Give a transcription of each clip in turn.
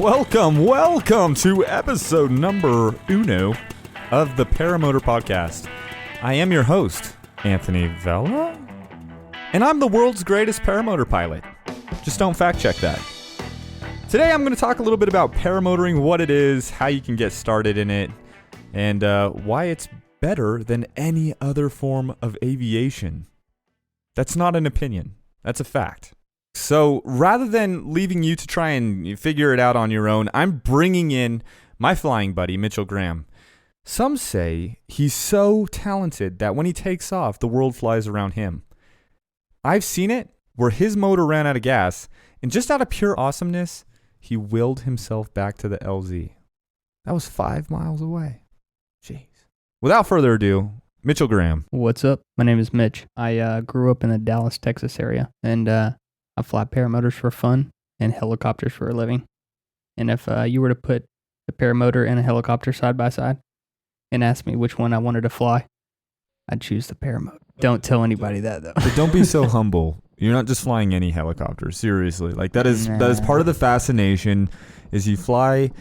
Welcome to episode number uno of the Paramotor Podcast. I am your host, Anthony Vella, and I'm the world's greatest paramotor pilot. Just don't fact check that. Today I'm going to talk a little bit about paramotoring, what it is, how you can get started in it, and why it's better than any other form of aviation. That's not an opinion. That's a fact. So rather than leaving you to try and figure it out on your own, I'm bringing in my flying buddy, Mitchell Graham. Some say he's so talented that when he takes off, the world flies around him. I've seen it where his motor ran out of gas, and just out of pure awesomeness, he willed himself back to the LZ. That was 5 miles away. Jeez. Without further ado, Mitchell Graham. What's up? My name is Mitch. I grew up in the Dallas, Texas area, and I fly paramotors for fun and helicopters for a living. And if you were to put a paramotor and a helicopter side by side and ask me which one I wanted to fly, I'd choose the paramotor. Don't tell anybody that, though. But don't be so humble. You're not just flying any helicopter. Seriously. Like, that is part of the fascination is you fly...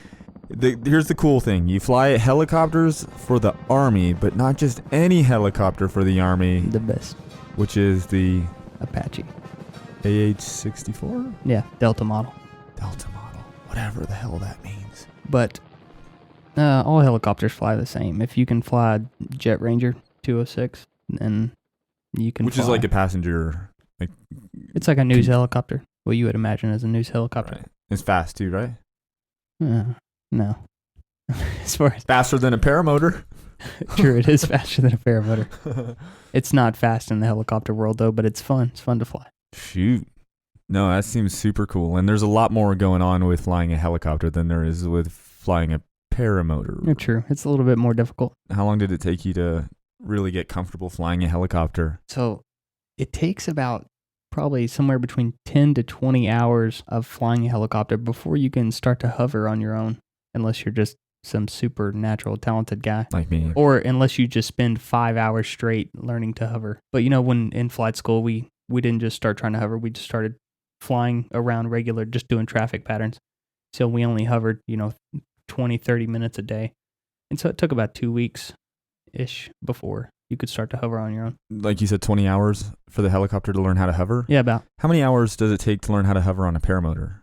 Here's the cool thing. You fly helicopters for the Army, but not just any helicopter for the Army. The best. Which is the... Apache. AH-64? Yeah, Delta model. Delta model. Whatever the hell that means. But all helicopters fly the same. If you can fly Jet Ranger 206, then you can Which fly. is like a passenger... It's like a news helicopter. What you would imagine as a news helicopter. Right. It's fast too, right? No. As far as faster than a paramotor. True, it is faster than a paramotor. It's not fast in the helicopter world, though, but it's fun. It's fun to fly. Shoot. No, that seems super cool. And there's a lot more going on with flying a helicopter than there is with flying a paramotor. Yeah, true. It's a little bit more difficult. How long did it take you to really get comfortable flying a helicopter? So it takes about probably somewhere between 10 to 20 hours of flying a helicopter before you can start to hover on your own, unless you're just some supernatural talented guy. Like me. Or unless you just spend 5 hours straight learning to hover. But you know, when in flight school, we didn't just start trying to hover. We just started flying around regular, just doing traffic patterns. So we only hovered, 20, 30 minutes a day. And so it took about 2 weeks-ish before you could start to hover on your own. Like you said, 20 hours for the helicopter to learn how to hover? Yeah, about. How many hours does it take to learn how to hover on a paramotor?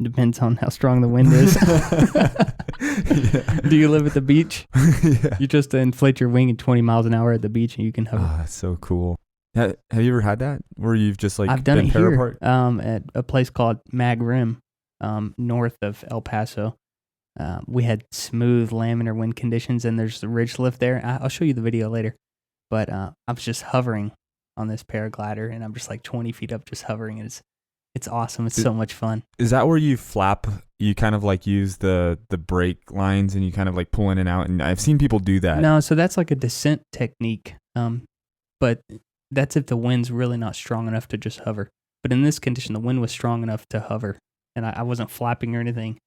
Depends on how strong the wind is. Yeah. Do you live at the beach? Yeah. You just inflate your wing at 20 miles an hour at the beach and you can hover. Oh, that's so cool. Have you ever had that? Where you've just like I've done been it parapart? here at a place called Mag Rim, north of El Paso. We had smooth laminar wind conditions and there's the ridge lift there. I'll show you the video later. But I was just hovering on this paraglider and I'm just like 20 feet up just hovering and it's awesome. It's so much fun. Is that where you flap? You kind of like use the brake lines and you kind of like pull in and out. And I've seen people do that. No, so that's like a descent technique. But that's if the wind's really not strong enough to just hover. But in this condition, the wind was strong enough to hover. And I wasn't flapping or anything.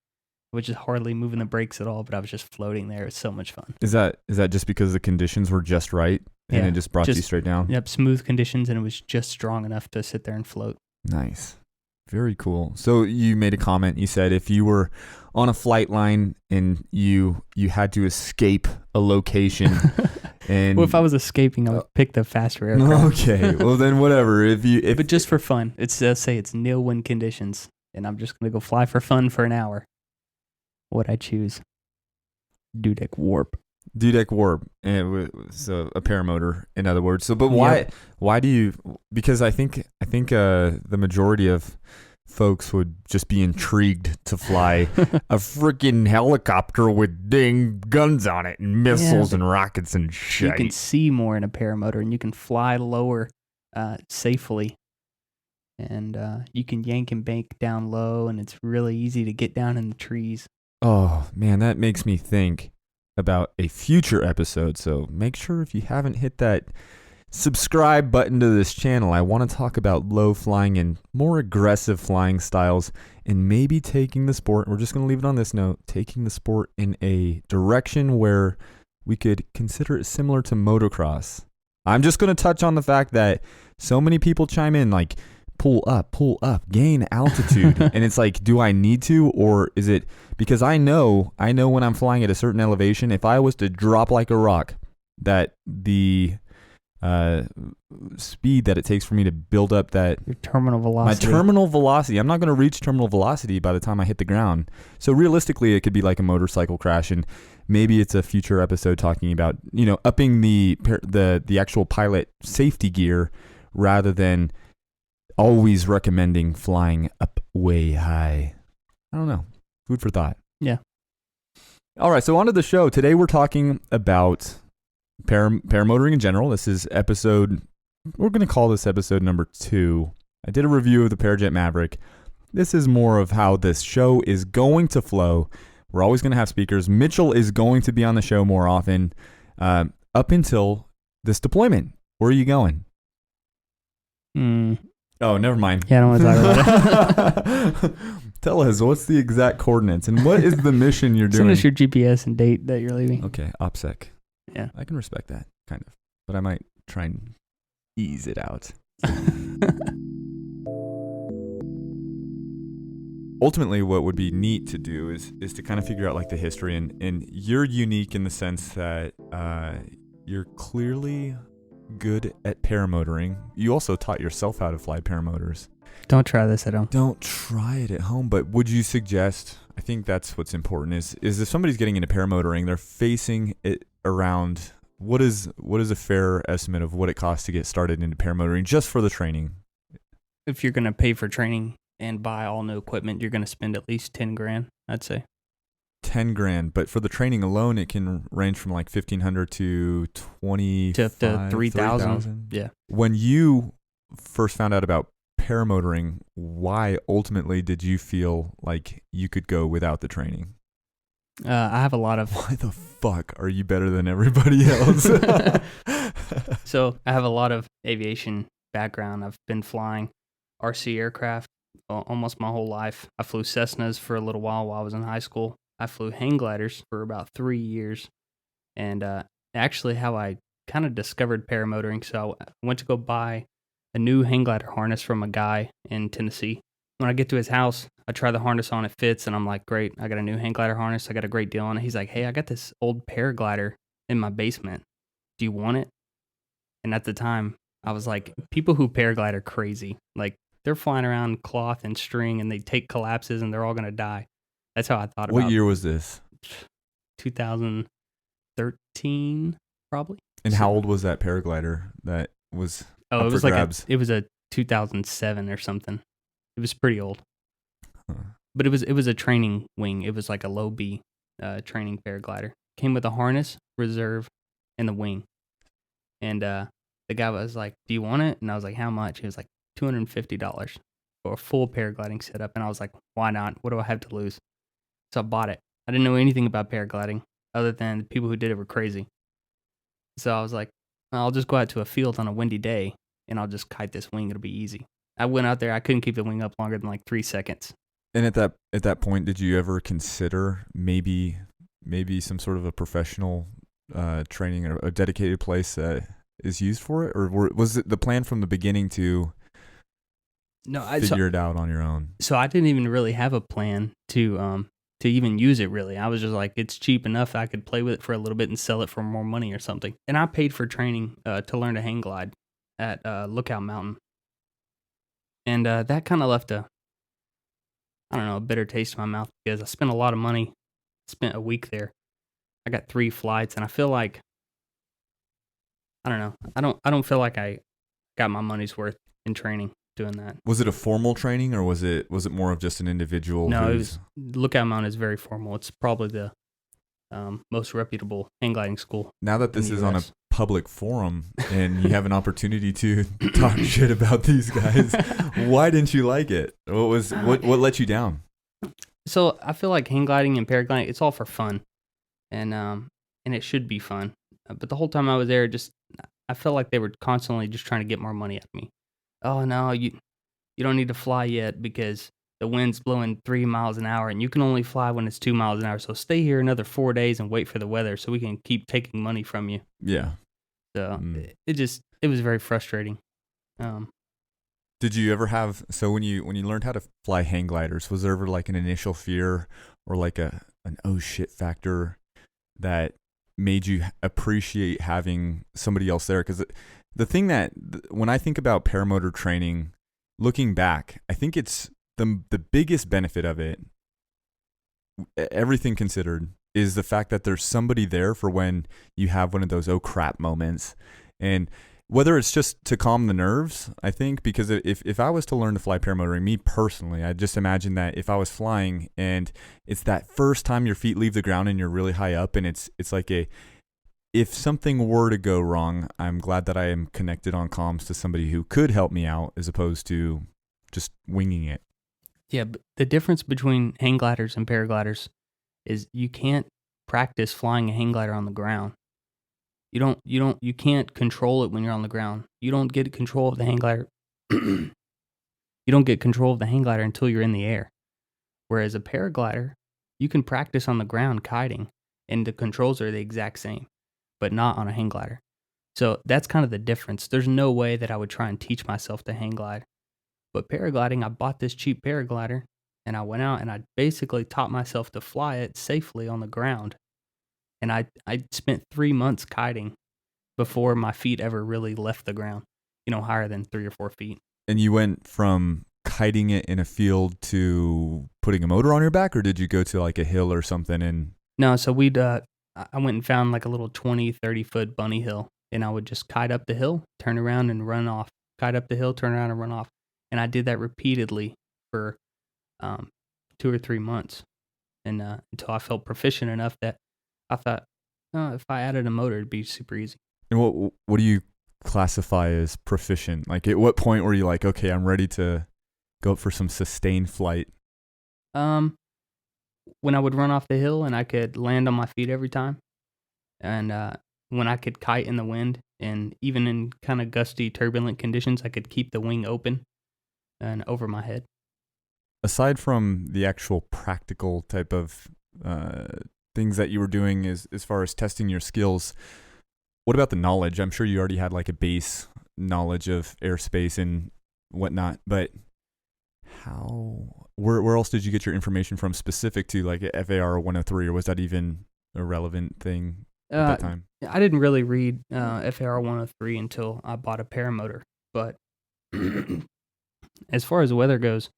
I was just hardly moving the brakes at all, but I was just floating there. It was so much fun. Is that just because the conditions were just right and Yeah, it just brought you straight down? Yep, smooth conditions, and it was just strong enough to sit there and float. Nice. Very cool. So you made a comment. You said if you were on a flight line and you had to escape a location and... Well, if I was escaping, I would pick the faster aircraft. Okay. Well, then whatever. But just for fun. Say it's nil wind conditions, and I'm just going to go fly for fun for an hour. What'd I choose? Dudek Warp. Dudek Warp, so a paramotor, in other words. So, but why do you? Because I think the majority of folks would just be intrigued to fly a freaking helicopter with dang guns on it and missiles and rockets and shit. You can see more in a paramotor, and you can fly lower safely, and you can yank and bank down low, and it's really easy to get down in the trees. Oh man, that makes me think about a future episode. So make sure if you haven't hit that subscribe button to this channel, I want to talk about low flying and more aggressive flying styles and maybe taking the sport, we're just going to leave it on this note, taking the sport in a direction where we could consider it similar to motocross. I'm just going to touch on the fact that so many people chime in like pull up, gain altitude. And it's like, do I need to, or is it because I know when I'm flying at a certain elevation, if I was to drop like a rock, that the speed that it takes for me to build up that your terminal velocity. My terminal velocity. I'm not going to reach terminal velocity by the time I hit the ground. So realistically, it could be like a motorcycle crash, and maybe it's a future episode talking about, upping the actual pilot safety gear rather than always recommending flying up way high. I don't know. Food for thought. Yeah. All right, so on to the show. Today we're talking about paramotoring in general. This is we're going to call this episode number 2. I did a review of the Parajet Maverick. This is more of how this show is going to flow. We're always going to have speakers. Mitchell is going to be on the show more often up until this deployment. Where are you going? Oh, never mind. Yeah, I don't want to talk about it. Tell us, what's the exact coordinates and what is the mission you're doing? Send us your GPS and date that you're leaving. Okay, OPSEC. Yeah. I can respect that, kind of. But I might try and ease it out. Ultimately, what would be neat to do is to kind of figure out like the history. And you're unique in the sense that you're clearly good at paramotoring. You also taught yourself how to fly paramotors. Don't try this at home. Don't try it at home, but would you suggest, I think that's what's important, is if somebody's getting into paramotoring, they're facing it around, what is a fair estimate of what it costs to get started into paramotoring just for the training? If you're going to pay for training and buy all new equipment, you're going to spend at least $10,000, I'd say. $10,000, but for the training alone, it can range from like $1,500 to $25,000 to up to $3,000. Yeah. When you first found out about paramotoring, why ultimately did you feel like you could go without the training? I have a lot of... Why the fuck are you better than everybody else? So I have a lot of aviation background. I've been flying RC aircraft almost my whole life. I flew Cessnas for a little while I was in high school. I flew hang gliders for about 3 years. And actually how I kind of discovered paramotoring, so I went to go buy a new hang glider harness from a guy in Tennessee. When I get to his house, I try the harness on, it fits, and I'm like, great, I got a new hang glider harness, I got a great deal on it. He's like, hey, I got this old paraglider in my basement. Do you want it? And at the time, I was like, people who paraglide are crazy. Like, they're flying around cloth and string, and they take collapses, and they're all going to die. That's how I thought about it. What year was this? 2013, probably. And how old was that paraglider that was it up was for like grabs? it was a 2007 or something. It was pretty old. Huh. But it was a training wing. It was like a low B training paraglider. Came with a harness, reserve, and the wing. And the guy was like, do you want it? And I was like, how much? He was like, $250 for a full paragliding setup. And I was like, why not? What do I have to lose? So I bought it. I didn't know anything about paragliding other than the people who did it were crazy. So I was like, I'll just go out to a field on a windy day and I'll just kite this wing. It'll be easy. I went out there. I couldn't keep the wing up longer than like 3 seconds. And at that point, did you ever consider maybe some sort of a professional training or a dedicated place that is used for it? Or was it the plan from the beginning to figure it out on your own? So I didn't even really have a plan to even use it, really. I was just like, it's cheap enough I could play with it for a little bit and sell it for more money or something. And I paid for training to learn to hang glide at Lookout Mountain. And that kind of left a bitter taste in my mouth because I spent a lot of money, spent a week there. I got 3 flights, and I feel like, I don't know, I don't feel like I got my money's worth in training doing that. Was it a formal training, or was it more of just an individual? No, Lookout Mountain is very formal. It's probably the most reputable hang gliding school. Now that this is on a public forum and you have an opportunity to talk shit about these guys, why didn't you like it? What let you down? So I feel like hang gliding and paragliding, it's all for fun, and it should be fun. But the whole time I was there, I felt like they were constantly just trying to get more money out of me. Oh no, you don't need to fly yet because the wind's blowing 3 miles an hour and you can only fly when it's 2 miles an hour. So stay here another 4 days and wait for the weather so we can keep taking money from you. Yeah. So it was very frustrating. Did you ever have, so when you learned how to fly hang gliders, was there ever like an initial fear or like an oh shit factor that made you appreciate having somebody else there? Because the thing that when I think about paramotor training, looking back, I think it's the biggest benefit of it, everything considered, is the fact that there's somebody there for when you have one of those oh crap moments. And whether it's just to calm the nerves, I think, because if I was to learn to fly paramotoring, me personally, I just imagine that if I was flying and it's that first time your feet leave the ground and you're really high up, and it's like if something were to go wrong, I'm glad that I am connected on comms to somebody who could help me out as opposed to just winging it. Yeah, but the difference between hang gliders and paragliders is you can't practice flying a hang glider on the ground. You can't control it when you're on the ground. You don't get control of the hang glider. You don't get control of the hang glider until you're in the air. Whereas a paraglider, you can practice on the ground kiting, and the controls are the exact same, but not on a hang glider. So that's kind of the difference. There's no way that I would try and teach myself to hang glide. But paragliding, I bought this cheap paraglider, and I went out and I basically taught myself to fly it safely on the ground. And I spent 3 months kiting before my feet ever really left the ground, higher than 3 or 4 feet. And you went from kiting it in a field to putting a motor on your back, or did you go to like a hill or something? And no, so I went and found like a little 20, 30-foot bunny hill, and I would just kite up the hill, turn around and run off. Kite up the hill, turn around and run off. And I did that repeatedly for 2 or 3 months, and until I felt proficient enough that I thought, oh, if I added a motor, it'd be super easy. And what do you classify as proficient? Like, at what point were you like, okay, I'm ready to go up for some sustained flight? When I would run off the hill and I could land on my feet every time, and when I could kite in the wind, and even in kind of gusty, turbulent conditions, I could keep the wing open and over my head. Aside from the actual practical type of things that you were doing as far as testing your skills, what about the knowledge? I'm sure you already had like a base knowledge of airspace and whatnot, but where else did you get your information from specific to like FAR 103, or was that even a relevant thing at that time? I didn't really read FAR 103 until I bought a paramotor, but as far as weather goes,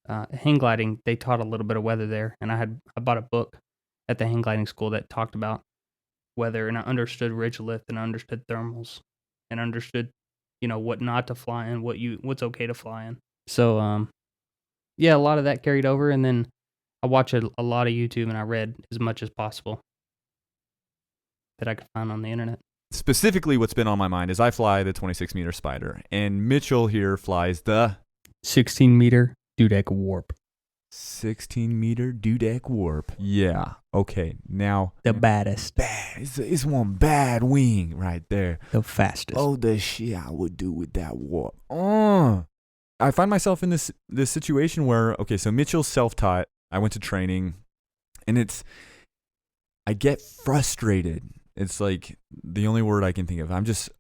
hang gliding, they taught a little bit of weather there, and I bought a book at the hang gliding school that talked about weather, and I understood ridge lift, and I understood thermals, and understood, what not to fly in, what's okay to fly in. So, yeah, a lot of that carried over, and then I watched a lot of YouTube, and I read as much as possible that I could find on the internet. Specifically, what's been on my mind is I fly the 26-meter Spider, and Mitchell here flies the 16-meter Dudek Warp. 16-meter Dudek Warp. Yeah. Okay. Now the baddest. It's one bad wing right there. The fastest. Oh, the shit I would do with that warp. I find myself in this situation where, okay, so Mitchell's self-taught. I went to training, and I get frustrated. It's like the only word I can think of. I'm just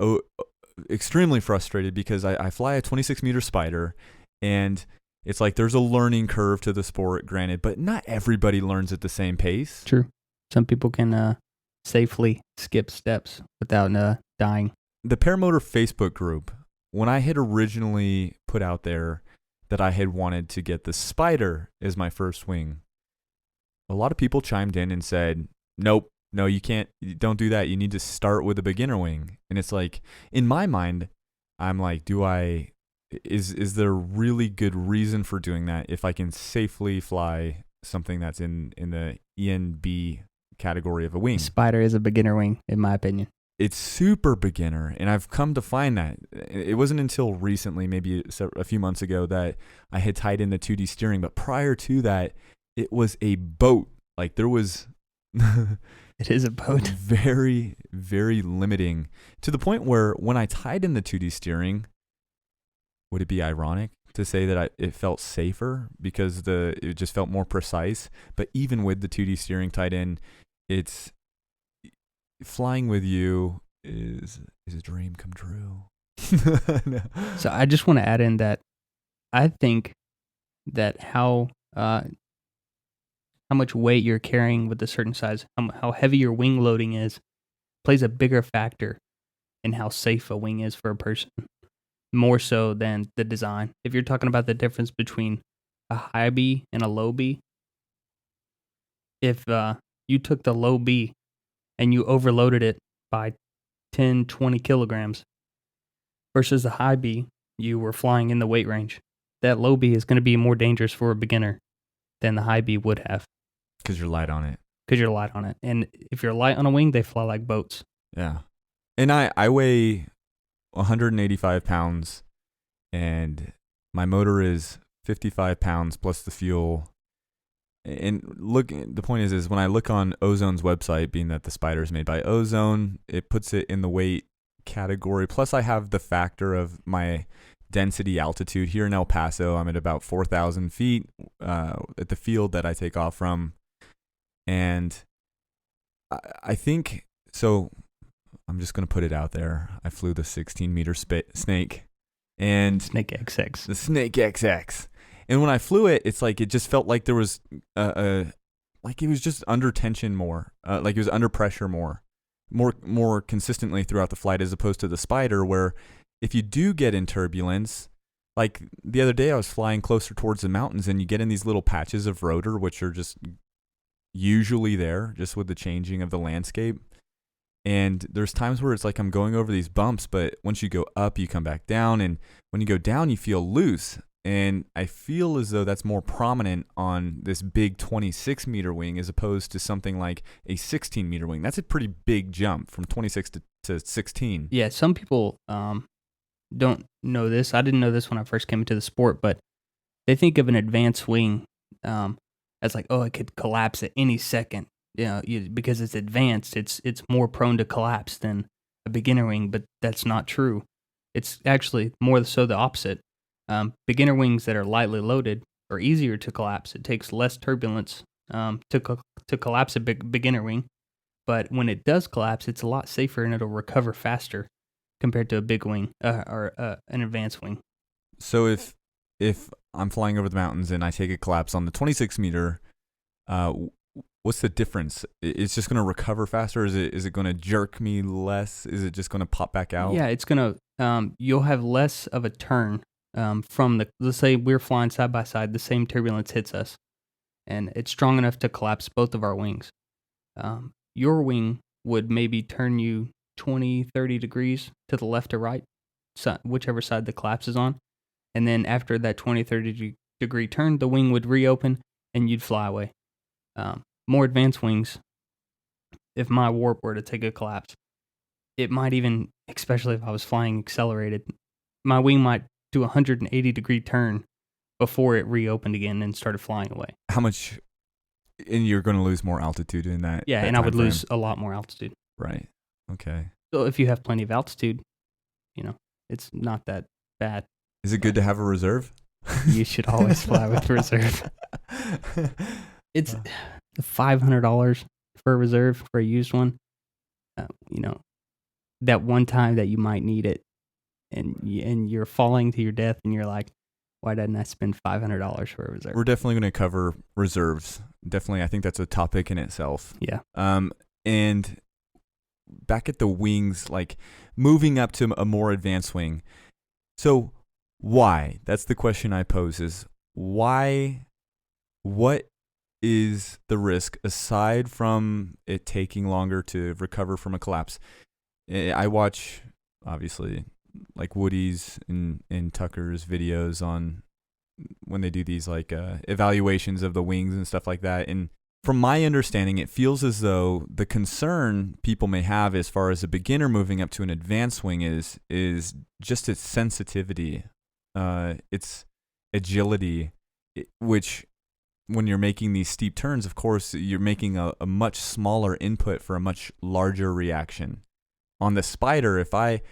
extremely frustrated because I fly a 26-meter Spider, and it's like there's a learning curve to the sport, granted, but not everybody learns at the same pace. True. Some people can safely skip steps without dying. The Paramotor Facebook group, when I had originally put out there that I had wanted to get the Spider as my first wing, a lot of people chimed in and said, nope, no, you can't, don't do that. You need to start with a beginner wing. And it's like, in my mind, I'm like, is there really good reason for doing that if I can safely fly something that's in the ENB category of a wing? Spider is a beginner wing, in my opinion. It's super beginner, and I've come to find that. It wasn't until recently, maybe a few months ago, that I had tied in the 2D steering, but prior to that, it was a boat. Like, there was... It is a boat. Very, very limiting, to the point where when I tied in the 2D steering, would it be ironic to say that it felt safer because it just felt more precise? But even with the 2D steering tied in, it's flying with you is a dream come true. No. So I just want to add in that I think that how much weight you're carrying with a certain size, how heavy your wing loading is, plays a bigger factor in how safe a wing is for a person, more so than the design. If you're talking about the difference between a high B and a low B, if you took the low B and you overloaded it by 10, 20 kilograms versus the high B, you were flying in the weight range. That low B is going to be more dangerous for a beginner than the high B would have. Because you're light on it. Because you're light on it. And if you're light on a wing, they fly like boats. Yeah. And I weigh 185 pounds, and my motor is 55 pounds plus the fuel. And look, the point is when I look on Ozone's website, being that the Spider is made by Ozone, it puts it in the weight category. Plus, I have the factor of my density altitude here in El Paso. I'm at about 4,000 feet at the field that I take off from. And I think, so I'm just going to put it out there. I flew the 16-meter Snake. And Snake XX. The Snake XX. And when I flew it, it's like it just felt like there was like it was just under tension more, like it was under pressure more consistently throughout the flight, as opposed to the Spider, where if you do get in turbulence, like the other day I was flying closer towards the mountains, and you get in these little patches of rotor, which are just usually there just with the changing of the landscape. And there's times where it's like I'm going over these bumps, but once you go up, you come back down, and when you go down, you feel loose. And I feel as though that's more prominent on this big 26-meter wing as opposed to something like a 16-meter wing. That's a pretty big jump from 26 to 16. Yeah, some people don't know this. I didn't know this when I first came into the sport, but they think of an advanced wing as like, oh, it could collapse at any second. Because it's advanced, it's more prone to collapse than a beginner wing, but that's not true. It's actually more so the opposite. Beginner wings that are lightly loaded are easier to collapse. It takes less turbulence to collapse a beginner wing, but when it does collapse, it's a lot safer and it'll recover faster compared to a big wing or an advanced wing. So if I'm flying over the mountains and I take a collapse on the 26-meter, what's the difference? It's just going to recover faster? Is it going to jerk me less? Is it just going to pop back out? Yeah, it's going to. You'll have less of a turn from the. Let's say we're flying side by side. The same turbulence hits us, and it's strong enough to collapse both of our wings. Your wing would maybe turn you 20, 30 degrees to the left or right, whichever side the collapse is on. And then after that 20, 30 degree turn, the wing would reopen and you'd fly away. More advanced wings, if my warp were to take a collapse, it might even, especially if I was flying accelerated, my wing might do a 180 degree turn before it reopened again and started flying away. How much, and you're going to lose more altitude in that? Yeah, that and I would lose a lot more altitude. Right. Okay. So if you have plenty of altitude, it's not that bad. Is it good to have a reserve? You should always fly with reserve. It's $500 for a reserve for a used one. That one time that you might need it, and you're falling to your death, and you're like, why didn't I spend $500 for a reserve? We're definitely going to cover reserves. Definitely, I think that's a topic in itself. Yeah. And back at the wings, like moving up to a more advanced wing. So why? That's the question I pose is why, what is the risk aside from it taking longer to recover from a collapse? I watch, obviously, like Woody's and Tucker's videos on when they do these like evaluations of the wings and stuff like that. And from my understanding, it feels as though the concern people may have as far as a beginner moving up to an advanced wing is just its sensitivity, its agility, which when you're making these steep turns, of course, you're making a much smaller input for a much larger reaction. On the Spider, if I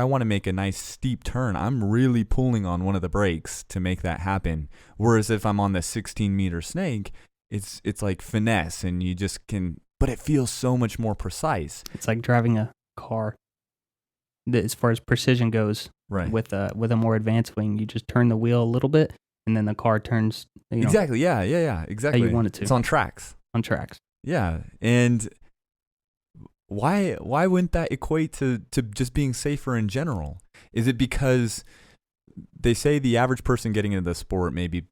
want to make a nice steep turn, I'm really pulling on one of the brakes to make that happen. Whereas if I'm on the 16-meter Snake, it's like finesse, and you just can, but it feels so much more precise. It's like driving a car. As far as precision goes, Right. With a more advanced wing, you just turn the wheel a little bit, and then the car turns. Exactly. Yeah. Exactly. How you want it to. It's on tracks. On tracks. Yeah. And why wouldn't that equate to just being safer in general? Is it because they say the average person getting into the sport maybe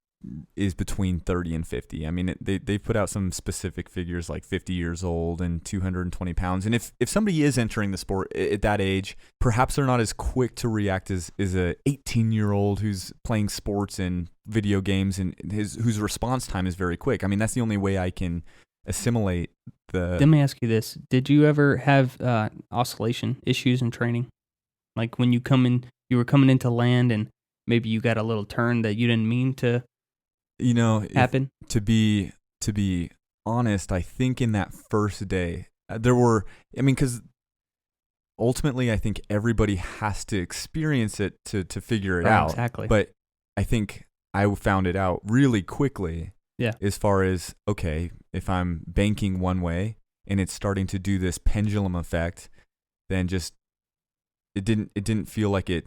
is between 30 and 50? I mean, they put out some specific figures like 50 years old and 220 pounds. And if somebody is entering the sport at that age, perhaps they're not as quick to react as a 18-year-old who's playing sports and video games and whose response time is very quick. I mean, that's the only way I can assimilate the... Let me ask you this. Did you ever have oscillation issues in training? Like when you were coming into land and maybe you got a little turn that you didn't mean to happen? To be honest, I think in that first day, there were, because ultimately I think everybody has to experience it to figure it out. Exactly. But I think I found it out really quickly. Yeah. As far as, okay, if I'm banking one way and it's starting to do this pendulum effect, then just it didn't feel like it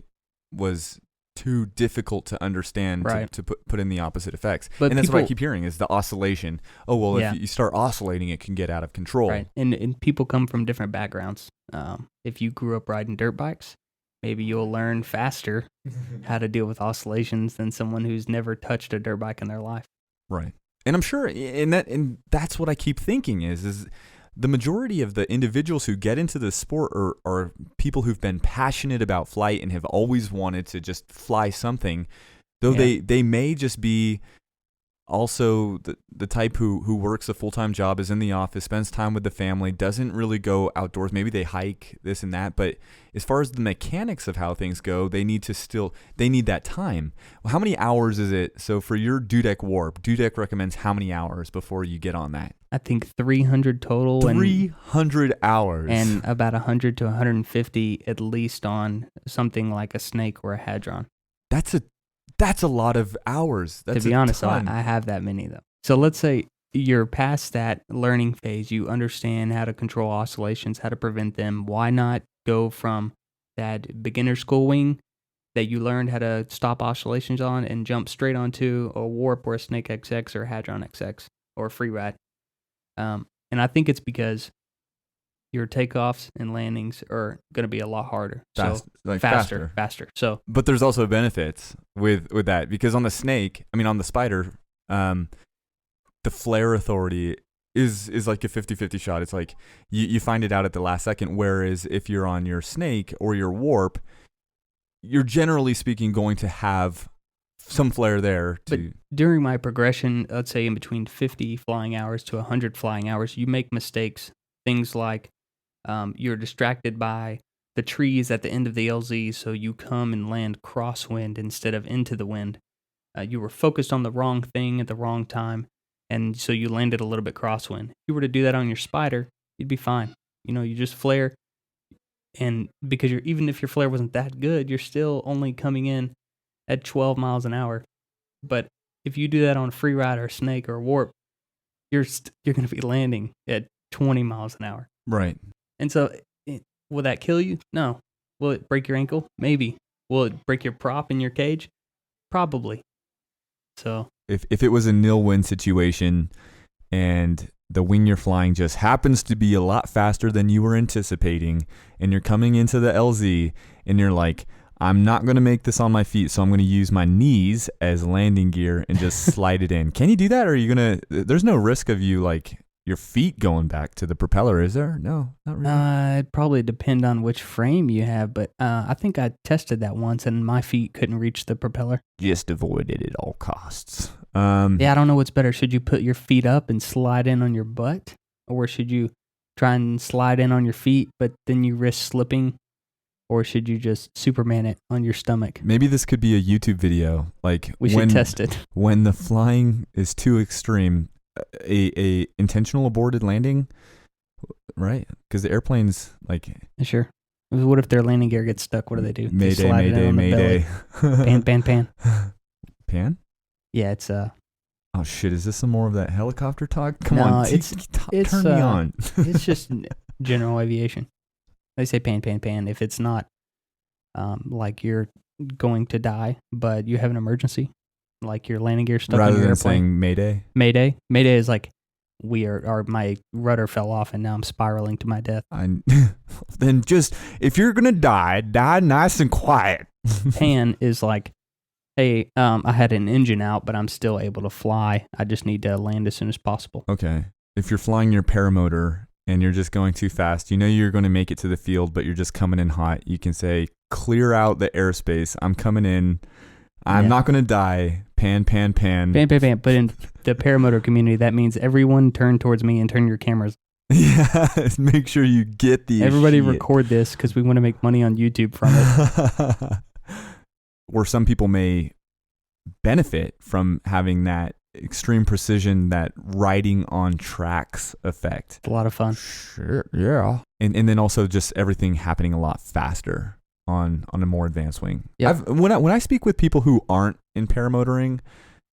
was too difficult to understand to put in the opposite effects. And that's what I keep hearing is the oscillation. Oh, well, if you start oscillating, it can get out of control. Right. And people come from different backgrounds. If you grew up riding dirt bikes, maybe you'll learn faster how to deal with oscillations than someone who's never touched a dirt bike in their life. Right. And I'm sure, and that's what I keep thinking is the majority of the individuals who get into this sport are people who've been passionate about flight and have always wanted to just fly something, though they may just be also the type who works a full-time job, is in the office, spends time with the family, doesn't really go outdoors. Maybe they hike, this and that. But as far as the mechanics of how things go, they need that time. Well, how many hours is it? So for your Dudek Warp, Dudek recommends how many hours before you get on that? I think 300 total. 300 hours. And about 100 to 150 at least on something like a Snake or a Hadron. That's a lot of hours. To be honest, I have that many though. So let's say you're past that learning phase. You understand how to control oscillations, how to prevent them. Why not go from that beginner school wing that you learned how to stop oscillations on and jump straight onto a Warp or a Snake XX or a Hadron XX or a Freeride? And I think it's because your takeoffs and landings are going to be a lot harder. Faster. So, but there's also benefits with that, because on the Snake, on the Spider, the flare authority is like a 50-50 shot. It's like you find it out at the last second. Whereas if you're on your Snake or your Warp, you're generally speaking going to have some flare there. But during my progression, let's say in between 50 flying hours to 100 flying hours, you make mistakes. Things like you're distracted by the trees at the end of the LZ, so you come and land crosswind instead of into the wind. You were focused on the wrong thing at the wrong time, and so you landed a little bit crosswind. If you were to do that on your Spider, you'd be fine. You just flare, and because even if your flare wasn't that good, you're still only coming in at 12 miles an hour. But if you do that on a Freeride or a Snake or a Warp, you're going to be landing at 20 miles an hour. Right. And so, will that kill you? No. Will it break your ankle? Maybe. Will it break your prop in your cage? Probably. So, if it was a nil-win situation and the wing you're flying just happens to be a lot faster than you were anticipating, and you're coming into the LZ and you're like, I'm not going to make this on my feet, so I'm going to use my knees as landing gear and just slide it in. Can you do that? Or are you going to, there's no risk of you your feet going back to the propeller, is there? No, not really. It'd probably depend on which frame you have, but I think I tested that once and my feet couldn't reach the propeller. Just avoid it at all costs. Yeah, I don't know what's better. Should you put your feet up and slide in on your butt? Or should you try and slide in on your feet, but then you risk slipping? Or should you just Superman it on your stomach? Maybe this could be a YouTube video. We should test it. When the flying is too extreme, a intentional aborted landing, right? Because the airplane's Sure. What if their landing gear gets stuck? What do they do? Mayday. Pan. Pan? Yeah, it's Oh shit! Is this some more of that helicopter talk? Come on, turn me on. It's just general aviation. They say pan. If it's not like you're going to die, but you have an emergency, like your landing gear stuck Rather in your than airplane. saying Mayday. Mayday is like my rudder fell off and now I'm spiraling to my death. Then just, if you're going to die nice and quiet. Pan is like, hey, I had an engine out, but I'm still able to fly. I just need to land as soon as possible. Okay. If you're flying your paramotor and you're just going too fast, you know you're going to make it to the field, but you're just coming in hot. You can say, clear out the airspace. I'm coming in. I'm not going to die. Pan. Pan. But in the paramotor community, that means everyone turn towards me and turn your cameras. Yeah, make sure you get the Everybody shit. record this because we want to make money on YouTube from it. Where some people may benefit from having that extreme precision, that riding on tracks effect. It's a lot of fun. Sure, yeah. And then also just everything happening a lot faster on a more advanced wing. Yep. When I speak with people who aren't in paramotoring,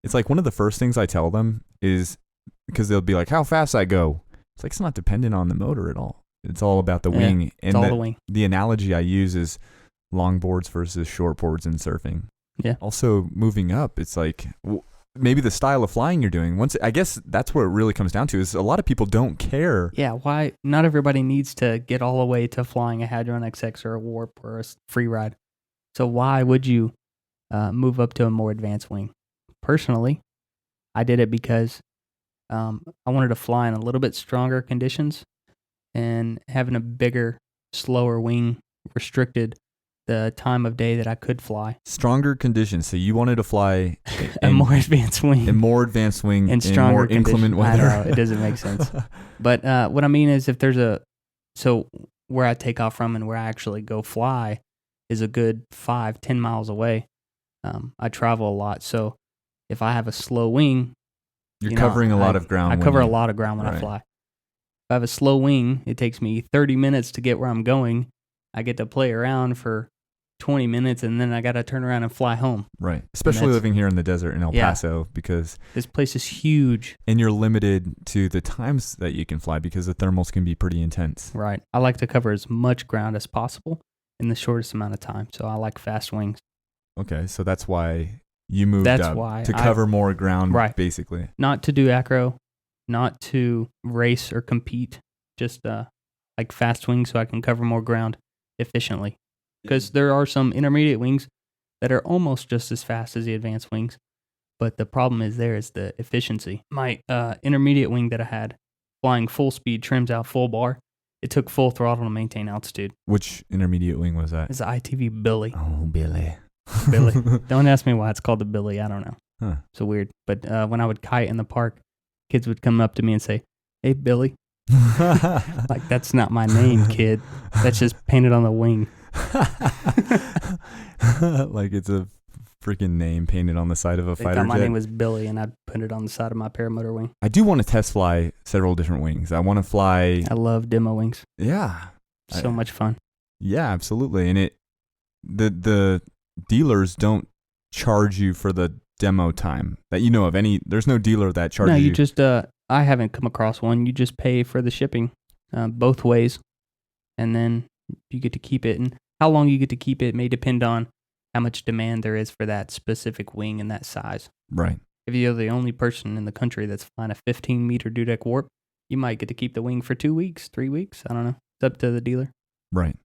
it's like one of the first things I tell them is, because they'll be like, how fast I go. It's like, it's not dependent on the motor at all. It's all about the wing. It's all the wing. The analogy I use is longboards versus shortboards in surfing. Yeah. Also, moving up, it's like maybe the style of flying you're doing. I guess that's what it really comes down to, is a lot of people don't care. Yeah, why? Not everybody needs to get all the way to flying a Hadron XX or a Warp or a Freeride. So why would you move up to a more advanced wing? Personally, I did it because I wanted to fly in a little bit stronger conditions, and having a bigger, slower wing restricted the time of day that I could fly. Stronger conditions. So you wanted to fly a more advanced wing. A more advanced wing in stronger more inclement weather. I know, it doesn't make sense. But what I mean is, if there's so where I take off from and where I actually go fly is a good 5-10 miles away. I travel a lot. So if I have a slow wing, you're covering a lot of ground. I cover a lot of ground when I fly. If I have a slow wing, it takes me 30 minutes to get where I'm going. I get to play around for 20 minutes, and then I got to turn around and fly home. Right. Especially living here in the desert in El Paso, because this place is huge. And you're limited to the times that you can fly because the thermals can be pretty intense. Right. I like to cover as much ground as possible in the shortest amount of time. So I like fast wings. Okay. So that's why you moved up to cover more ground, basically. Not to do acro, not to race or compete, just like fast wings so I can cover more ground efficiently. Because there are some intermediate wings that are almost just as fast as the advanced wings. But the problem is the efficiency. My intermediate wing that I had, flying full speed, trims out full bar, it took full throttle to maintain altitude. Which intermediate wing was that? It's the ITV Billy. Oh, Billy. Billy. Don't ask me why it's called the Billy. I don't know. Huh. It's weird. But when I would kite in the park, kids would come up to me and say, "Hey, Billy." Like, that's not my name, kid. That's just painted on the wing. Like it's a freaking name painted on the side of a fighter jet. My name was Billy, and I'd put it on the side of my paramotor wing. I do want to test fly several different wings. I want to fly. I love demo wings. Yeah, so much fun. Yeah, absolutely. And the dealers don't charge you for the demo time that you know of. There's no dealer that charges you. No, you just I haven't come across one. You just pay for the shipping both ways, and then you get to keep it. And how long you get to keep it may depend on how much demand there is for that specific wing and that size. Right. If you're the only person in the country that's flying a 15-meter Dudek Warp, you might get to keep the wing for 2 weeks, 3 weeks. I don't know. It's up to the dealer. Right.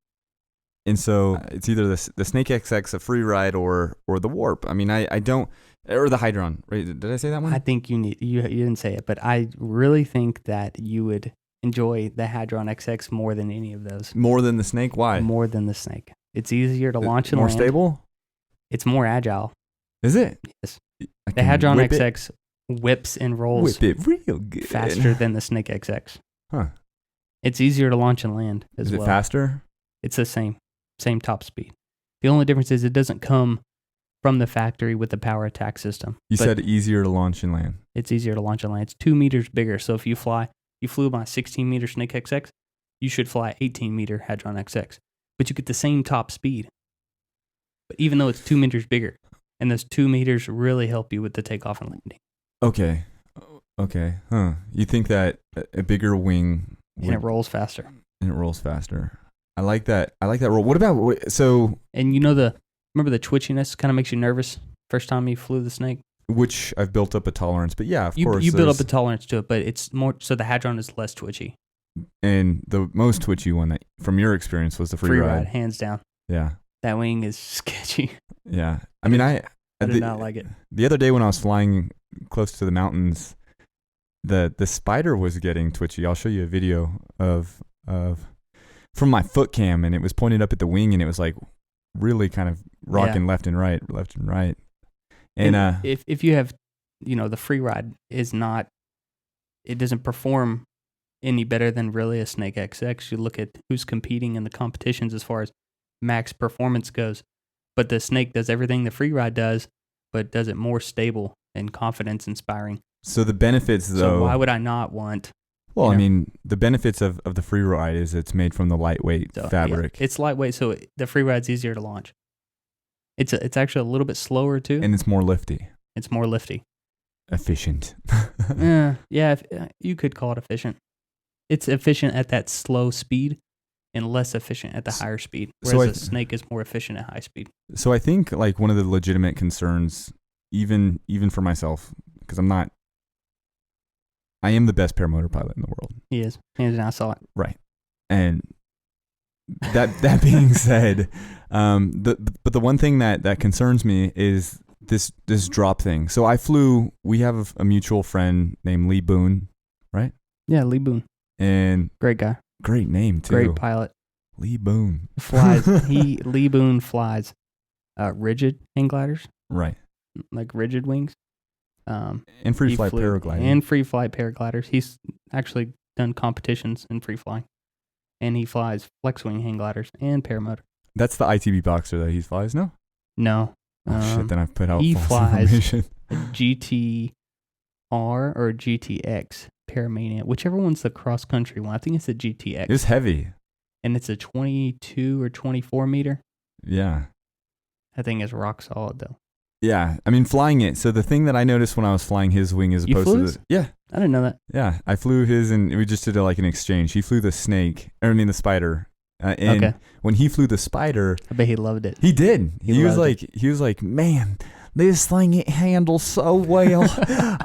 And so it's either the Snake XX, a Freeride, or the Warp. I mean, I don't, or the Hydron. Right? Did I say that one? I think you didn't say it, but I really think that you would enjoy the Hadron XX more than any of those. More than the Snake? Why? More than the Snake. It's easier to launch and more land. More stable? It's more agile. Is it? Yes. The Hadron XX whips and rolls whip it real good. Faster than the Snake XX. Huh. It's easier to launch and land as well. Is it faster? It's the same top speed. The only difference is it doesn't come from the factory with the power attack system. You said easier to launch and land. It's easier to launch and land. It's 2 meters bigger. So if you flew by a 16-meter Snake XX, you should fly 18-meter Hadron XX. But you get the same top speed. But even though it's 2 meters bigger, and those 2 meters really help you with the takeoff and landing. Okay. Huh. You think that a bigger wing and it rolls faster. I like that roll. What about, so... And you know Remember the twitchiness kind of makes you nervous first time you flew the Snake? Which I've built up a tolerance, but yeah, of course. You build up a tolerance to it, but it's more, so the Hadron is less twitchy. And the most twitchy one that, from your experience, was the Freeride. Hands down. Yeah. That wing is sketchy. Yeah. I mean, I did not like it. The other day when I was flying close to the mountains, the Spider was getting twitchy. I'll show you a video of from my foot cam, and it was pointed up at the wing, and it was like really kind of rocking left and right. And if you have, the Freeride is not, it doesn't perform any better than really a Snake XX. You look at who's competing in the competitions as far as max performance goes, but the Snake does everything the Freeride does, but does it more stable and confidence inspiring. So the benefits, though. So why would I not want? Well, I mean, the benefits of the Freeride is it's made from the lightweight fabric. Yeah, it's lightweight, so the Freeride's easier to launch. It's actually a little bit slower too, and it's more lifty. It's more lifty. Efficient. You could call it efficient. It's efficient at that slow speed, and less efficient at the higher speed. Whereas a Snake is more efficient at high speed. So I think like one of the legitimate concerns, even for myself, because I am the best paramotor pilot in the world. He is. And I saw it. Right. And that being said, but the one thing that concerns me is this drop thing. So we have a mutual friend named Lee Boone, right? Yeah, Lee Boone. And great guy. Great name too. Great pilot. Lee Boone. Lee Boone flies rigid hang gliders. Right. Like rigid wings. And free flight paragliding. And free flight paragliders. He's actually done competitions in free flying. And he flies flex wing hang gliders and paramotor. That's the ITB Boxer that he flies, no? No. Oh shit, then I've put out he false flies information. A GTR or a GTX Paramania, whichever one's the cross country one. I think it's a GTX. It's heavy. And it's a 22 or 24 meter. Yeah. That thing is rock solid though. Yeah, I mean flying it. So the thing that I noticed when I was flying his wing as opposed to the I didn't know that. Yeah, I flew his and we just did an exchange. He flew the the Spider. And when he flew the Spider, I bet he loved it. He did. He was like, man, this thing it handles so well.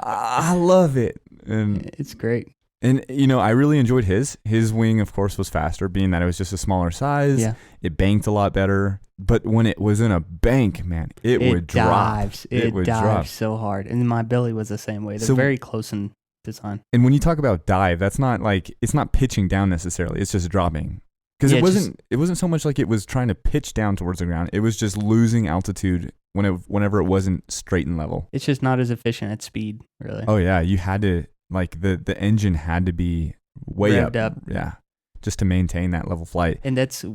I love it. And it's great. And I really enjoyed his. His wing, of course, was faster, being that it was just a smaller size. Yeah. It banked a lot better. But when it was in a bank, man, it would drop. It would dive so hard. And my belly was the same way. They're very close in design. And when you talk about dive, that's not like, it's not pitching down necessarily. It's just dropping. Because it wasn't so much like it was trying to pitch down towards the ground. It was just losing altitude whenever it wasn't straight and level. It's just not as efficient at speed, really. Oh yeah, you had to the engine had to be way revved up. Yeah, just to maintain that level flight. And that's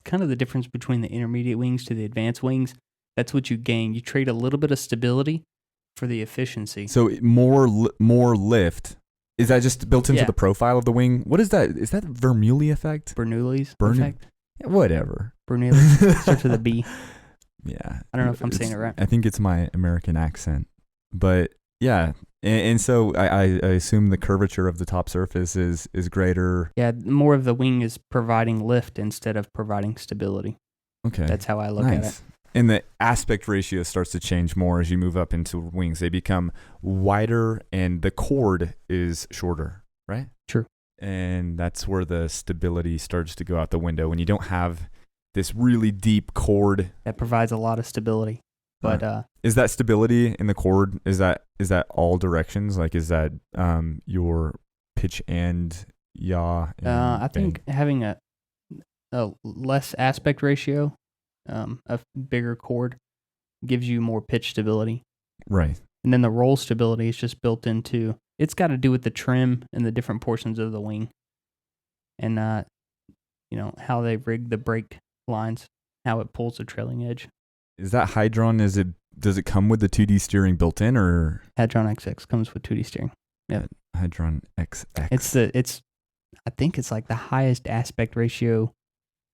kind of the difference between the intermediate wings to the advanced wings. That's what you gain. You trade a little bit of stability for the efficiency. So more lift. Is that just built into the profile of the wing? What is that? Is that Bernoulli effect? Bernoulli's effect? Yeah, whatever. Bernoulli. Starts with a B. Yeah. I don't know if I'm saying it right. I think it's my American accent. But yeah. And so I assume the curvature of the top surface is greater. Yeah, more of the wing is providing lift instead of providing stability. Okay. That's how I look at it. And the aspect ratio starts to change more as you move up into wings. They become wider and the chord is shorter, right? True. And that's where the stability starts to go out the window when you don't have this really deep chord. That provides a lot of stability. But is that stability in the chord, is that all directions? Like, is that your pitch and yaw? And I think having a less aspect ratio, a bigger chord, gives you more pitch stability. Right. And then the roll stability is just built into, it's got to do with the trim and the different portions of the wing. And, how they rig the brake lines, how it pulls the trailing edge. Is that Hydron, does it come with the 2D steering built in, or? Hadron XX comes with 2D steering. Yeah. Hadron XX. I think it's like the highest aspect ratio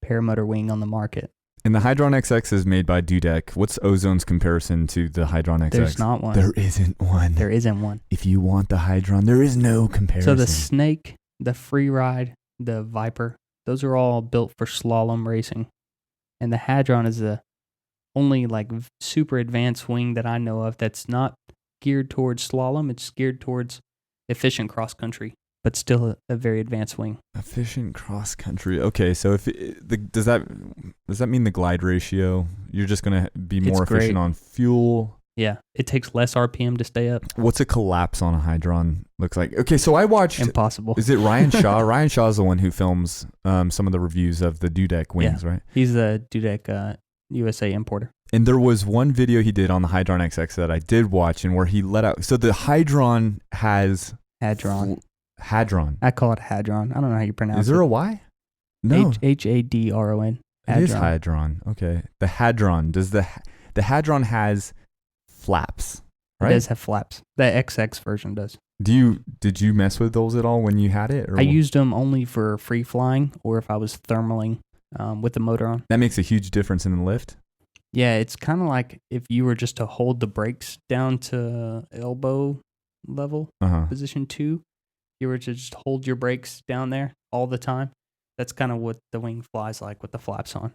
paramotor wing on the market. And the Hydron XX is made by Dudek. What's Ozone's comparison to the Hydron XX? There's not one. There isn't one. There isn't one. If you want the Hydron, there is no comparison. So the Snake, the Freeride, the Viper, those are all built for slalom racing. And the Hadron is only like super advanced wing that I know of that's not geared towards slalom. It's geared towards efficient cross country, but still a very advanced wing. Efficient cross country. Okay, so if does that mean the glide ratio? You're just gonna be more efficient on fuel. Yeah, it takes less RPM to stay up. What's a collapse on a hydron looks like? Okay, so I watched. Impossible. Is it Ryan Shaw? Ryan Shaw is the one who films some of the reviews of the Dudek wings, right? He's the Dudek USA importer. And there was one video he did on the Hydron XX that I did watch, and where he let out. So the Hydron has Hadron. Hadron. I call it Hadron. I don't know how you pronounce it. Is there a Y? No. Hadron. It is Hadron. Okay. The Hadron. Does the Hadron has flaps, right? It does have flaps. The XX version does. Did you mess with those at all when you had it? Or I used them only for free flying or if I was thermaling with the motor on. That makes a huge difference in the lift. Yeah, it's kind of like if you were just to hold the brakes down to elbow level, position 2. You were to just hold your brakes down there all the time. That's kind of what the wing flies like with the flaps on.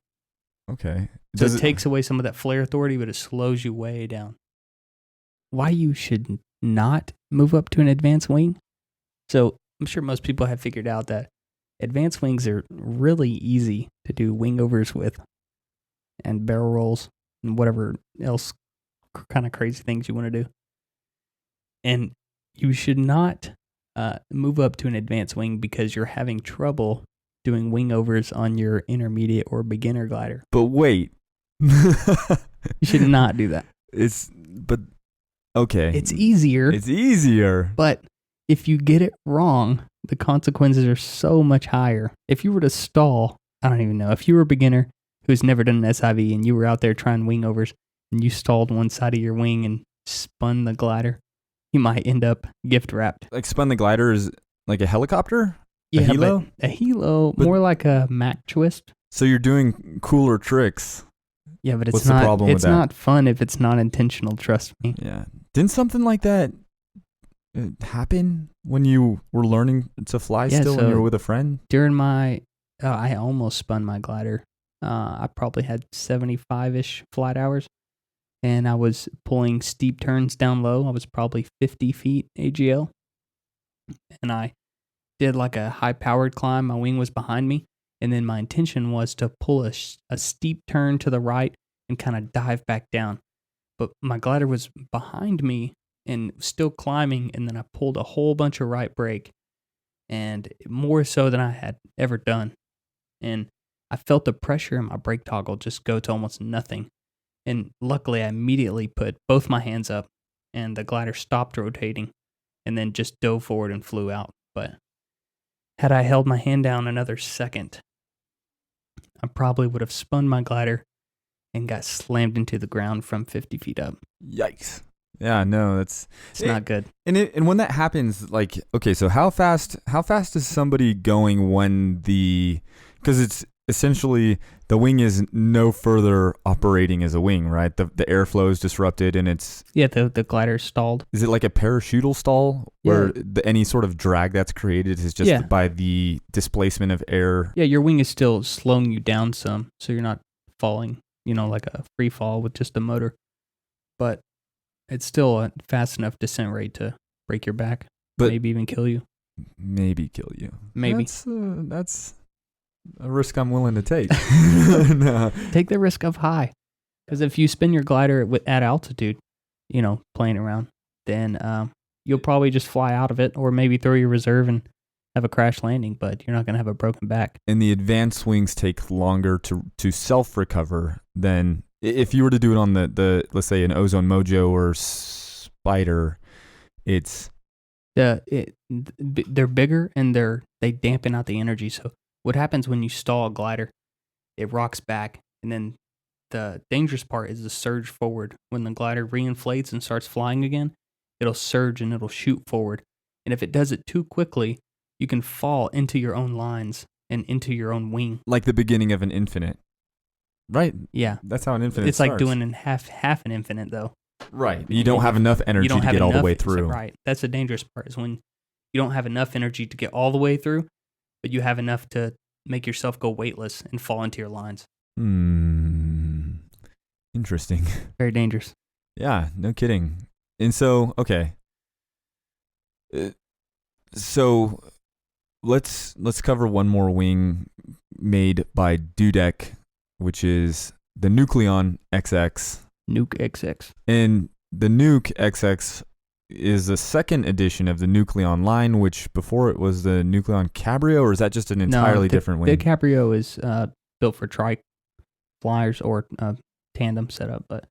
Okay. So it takes away some of that flare authority, but it slows you way down. Why you should not move up to an advanced wing? So I'm sure most people have figured out that advanced wings are really easy to do wing overs with and barrel rolls and whatever else kind of crazy things you want to do. And you should not move up to an advanced wing because you're having trouble doing wing overs on your intermediate or beginner glider. But wait. You should not do that. Okay. It's easier. It's easier. But if you get it wrong, the consequences are so much higher. If you were to stall, I don't even know, if you were a beginner who's never done an SIV and you were out there trying wing overs and you stalled one side of your wing and spun the glider, you might end up gift wrapped. Like spun the glider is like a helicopter? Yeah, a helo? A helo, more like a Mac twist. So you're doing cooler tricks. Yeah, but What's the problem with that? It's not fun if it's not intentional, trust me. Yeah. Didn't something like that happen when you were learning to fly when you were with a friend? During I almost spun my glider. I probably had 75-ish flight hours, and I was pulling steep turns down low. I was probably 50 feet AGL, and I did like a high-powered climb. My wing was behind me, and then my intention was to pull a steep turn to the right and kind of dive back down. But my glider was behind me and still climbing, and then I pulled a whole bunch of right brake, and more so than I had ever done. And I felt the pressure in my brake toggle just go to almost nothing. And luckily, I immediately put both my hands up, and the glider stopped rotating, and then just dove forward and flew out. But had I held my hand down another second, I probably would have spun my glider and got slammed into the ground from 50 feet up. Yikes. Yeah, no, it's not good. And when that happens, like, okay, so how fast is somebody going when because it's essentially the wing is no further operating as a wing, right? The airflow is disrupted and it's... Yeah, the glider stalled. Is it like a parachutal stall where any sort of drag that's created is just by the displacement of air? Yeah, your wing is still slowing you down some, so you're not falling, like a free fall with just the motor. But it's still a fast enough descent rate to break your back, but maybe even kill you. Maybe kill you. Maybe. That's a risk I'm willing to take. No. Take the risk of high. Because if you spin your glider at altitude, playing around, then you'll probably just fly out of it or maybe throw your reserve and have a crash landing, but you're not going to have a broken back. And the advanced wings take longer to self-recover than if you were to do it on the let's say an Ozone Mojo or Spider. It's... They're bigger and they dampen out the energy. So what happens when you stall a glider, it rocks back, and then the dangerous part is the surge forward. When the glider reinflates and starts flying again, it'll surge and it'll shoot forward. And if it does it too quickly, you can fall into your own lines and into your own wing. Like the beginning of an infinite. Right? Yeah. That's how an infinite starts. It's like doing half an infinite, though. Right. You don't have enough energy to get all the way through. Right. That's the dangerous part, is when you don't have enough energy to get all the way through, but you have enough to make yourself go weightless and fall into your lines. Interesting. Very dangerous. Yeah, no kidding. And so, okay. So let's cover one more wing made by Dudek, which is the Nucleon XX. Nuke XX. And the Nuke XX is the second edition of the Nucleon line, which before it was the Nucleon Cabrio, or is that just an entirely different wing? The Cabrio is built for trike flyers or tandem setup, but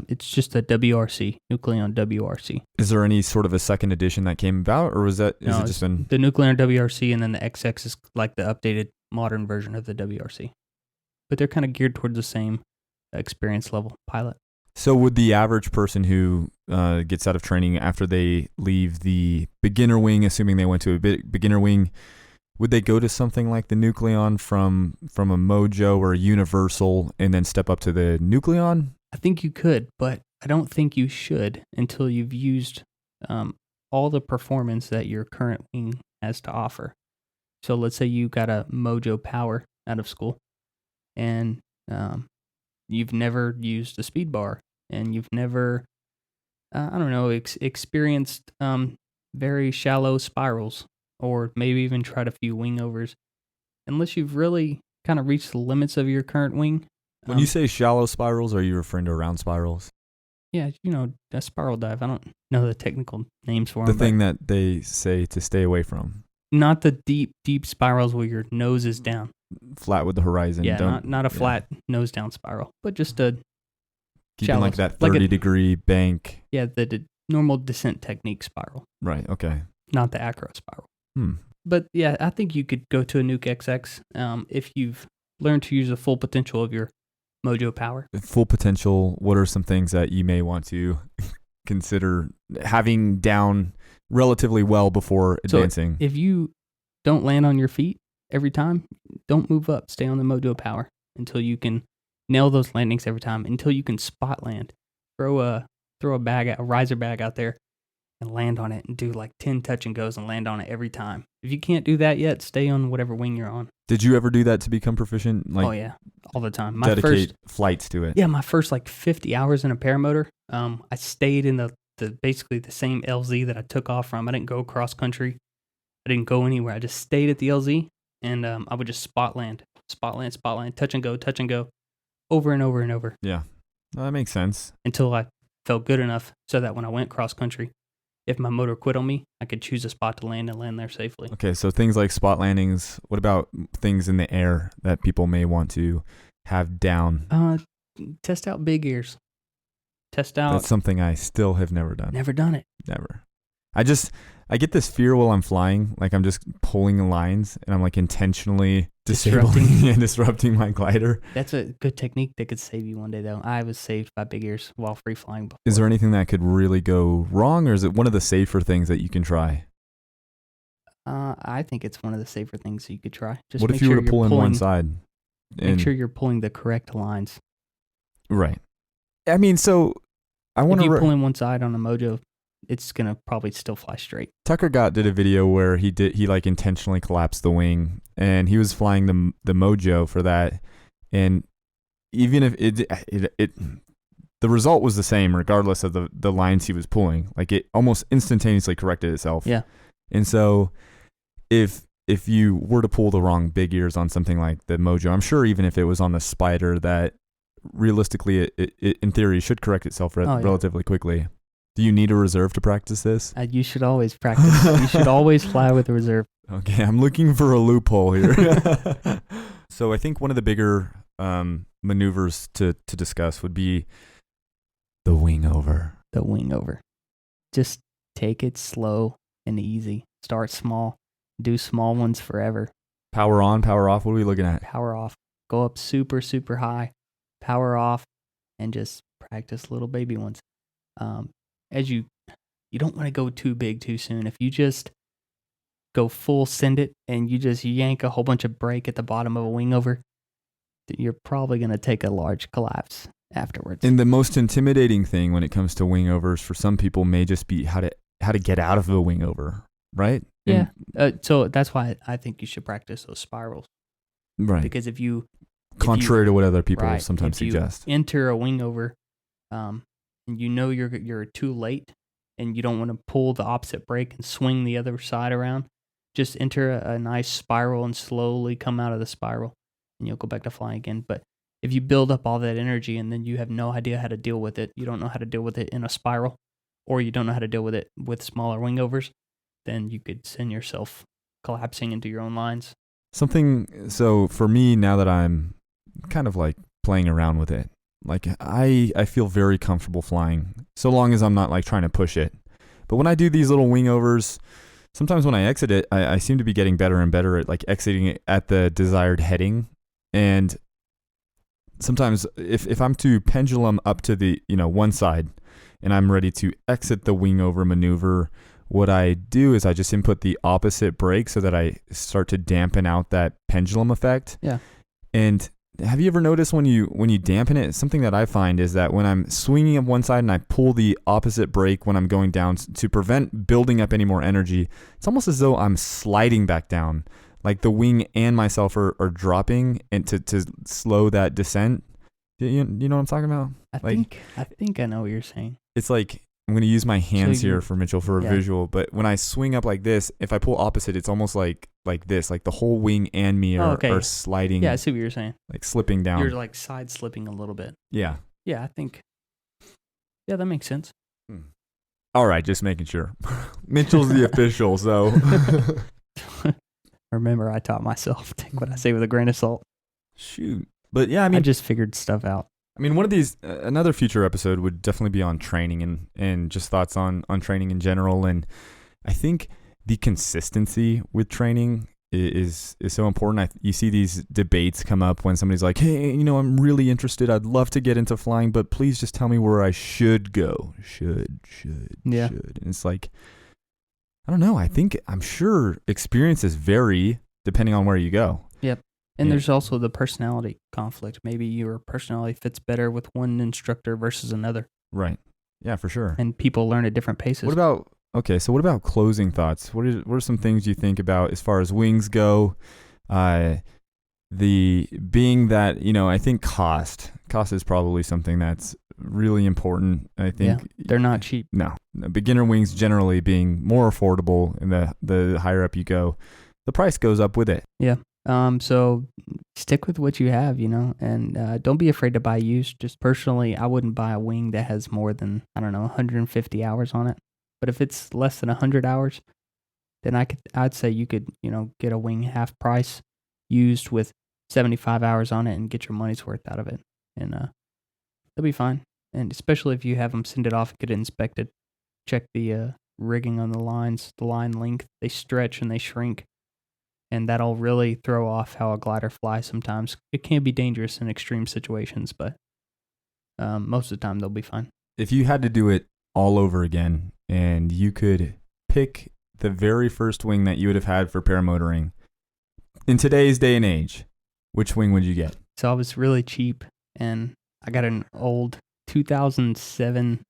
it's just a WRC, Nucleon WRC. Is there any sort of a second edition that came about, or was that No, it just been the Nucleon WRC, and then the XX is like the updated modern version of the WRC, but they're kind of geared towards the same experience level pilot. So would the average person who gets out of training after they leave the beginner wing, assuming they went to a beginner wing, would they go to something like the Nucleon from a Mojo or a Universal and then step up to the Nucleon? I think you could, but I don't think you should until you've used all the performance that your current wing has to offer. So let's say you got a Mojo Power out of school, and you've never used a speed bar, and you've never, experienced very shallow spirals, or maybe even tried a few wing overs. Unless you've really kind of reached the limits of your current wing. When you say shallow spirals, are you referring to round spirals? Yeah, a spiral dive. I don't know the technical names for The them. thing that they say to stay away from. Not the deep spirals where your nose is down. Flat with the horizon. Yeah, not a flat nose down spiral, but just a keeping shallow, like that 30-degree bank. Yeah, the normal descent technique spiral. Right, okay. Not the acro spiral. Hmm. But yeah, I think you could go to a Nuke XX if you've learned to use the full potential of your Mojo Power. Full potential, what are some things that you may want to consider having down relatively well before advancing? So if you don't land on your feet every time, don't move up. Stay on the Mojo Power until you can nail those landings every time, until you can spot land. Throw a riser bag out there and land on it and do like 10 touch and goes and land on it every time. If you can't do that yet, stay on whatever wing you're on. Did you ever do that to become proficient? Oh yeah, all the time. Dedicate flights to it. Yeah, my first 50 hours in a paramotor, I stayed in the basically the same LZ that I took off from. I didn't go cross country. I didn't go anywhere. I just stayed at the LZ, and I would just spot land, touch and go, over and over and over. Yeah, that makes sense. Until I felt good enough so that when I went cross country, if my motor quit on me, I could choose a spot to land and land there safely. Okay, so things like spot landings. What about things in the air that people may want to have down? Test out big ears. Test out. That's something I still have never done. Never done it. Never. I get this fear while I'm flying, like I'm just pulling lines and I'm like intentionally disrupting my glider. That's a good technique that could save you one day, though. I was saved by big ears while free flying before. Is there anything that could really go wrong, or is it one of the safer things that you can try? I think it's one of the safer things that you could try. Just what if you were to pull in one side? Make sure you're pulling the correct lines. Right. I mean, so I want to... If you pull in one side on a Mojo, it's going to probably still fly straight. Tucker Gott did a video where he like intentionally collapsed the wing, and he was flying the Mojo for that. And even if the result was the same, regardless of the lines he was pulling, like it almost instantaneously corrected itself. Yeah. And so if you were to pull the wrong big ears on something like the Mojo, I'm sure even if it was on the Spider, that realistically it in theory should correct itself relatively quickly. Do you need a reserve to practice this? You should always practice. You should always fly with a reserve. Okay, I'm looking for a loophole here. So I think one of the bigger maneuvers to discuss would be the wing over. The wing over. Just take it slow and easy. Start small. Do small ones forever. Power on, power off. What are we looking at? Power off. Go up super, super high. Power off. And just practice little baby ones. As you don't want to go too big too soon. If you just go full send it and you just yank a whole bunch of brake at the bottom of a wing over, you're probably going to take a large collapse afterwards. And the most intimidating thing when it comes to wing overs for some people may just be how to get out of a wing over, right? Yeah. So that's why I think you should practice those spirals. Right. Because if you contrary to what other people right, sometimes if you suggest. enter a wing over, and you know you're too late, and you don't want to pull the opposite brake and swing the other side around, just enter a nice spiral and slowly come out of the spiral, and you'll go back to flying again. But if you build up all that energy and then you have no idea how to deal with it, you don't know how to deal with it in a spiral, or you don't know how to deal with it with smaller wing overs, then you could send yourself collapsing into your own lines. So for me, now that I'm kind of like playing around with it, like I feel very comfortable flying, so long as I'm not like trying to push it. But when I do these little wing overs, sometimes when I exit it, I seem to be getting better and better at like exiting it at the desired heading. And sometimes if I'm to pendulum up to the, one side and I'm ready to exit the wing over maneuver, what I do is I just input the opposite brake so that I start to dampen out that pendulum effect. Yeah. And have you ever noticed when you dampen it, something that I find is that when I'm swinging up one side and I pull the opposite brake when I'm going down to prevent building up any more energy, it's almost as though I'm sliding back down. Like the wing and myself are dropping and to slow that descent. You know what I'm talking about? I think I know what you're saying. It's like, I'm going to use my hands here for Mitchell for a visual, but when I swing up like this, if I pull opposite, it's almost like this, like the whole wing and me are sliding. Yeah, I see what you're saying. Like slipping down. You're like side slipping a little bit. Yeah. Yeah, I think. Yeah, that makes sense. All right, just making sure. Mitchell's the official, so. Remember, I taught myself. Take what I say with a grain of salt. Shoot. But yeah, I just figured stuff out. I mean, one of these, another future episode would definitely be on training and just thoughts on training in general. And I think the consistency with training is so important. You see these debates come up when somebody's like, hey, I'm really interested. I'd love to get into flying, but please just tell me where I should go. Should. And it's like, I don't know. I'm sure experiences vary depending on where you go. Yep. And there's also the personality conflict. Maybe your personality fits better with one instructor versus another. Right. Yeah, for sure. And people learn at different paces. What about closing thoughts? What are some things you think about as far as wings go? I think cost is probably something that's really important. I think they're not cheap. No. Beginner wings generally being more affordable, and the higher up you go, the price goes up with it. Yeah. So stick with what you have, and don't be afraid to buy used. Just personally, I wouldn't buy a wing that has more than, 150 hours on it. But if it's less than 100 hours, then I'd say you could, get a wing half price used with 75 hours on it and get your money's worth out of it. And they'll be fine. And especially if you have them send it off and get it inspected, check the rigging on the lines, the line length. They stretch and they shrink. And that'll really throw off how a glider flies sometimes. It can be dangerous in extreme situations, but most of the time they'll be fine. If you had to do it all over again and you could pick the very first wing that you would have had for paramotoring, in today's day and age, which wing would you get? So I was really cheap, and I got an old 2007,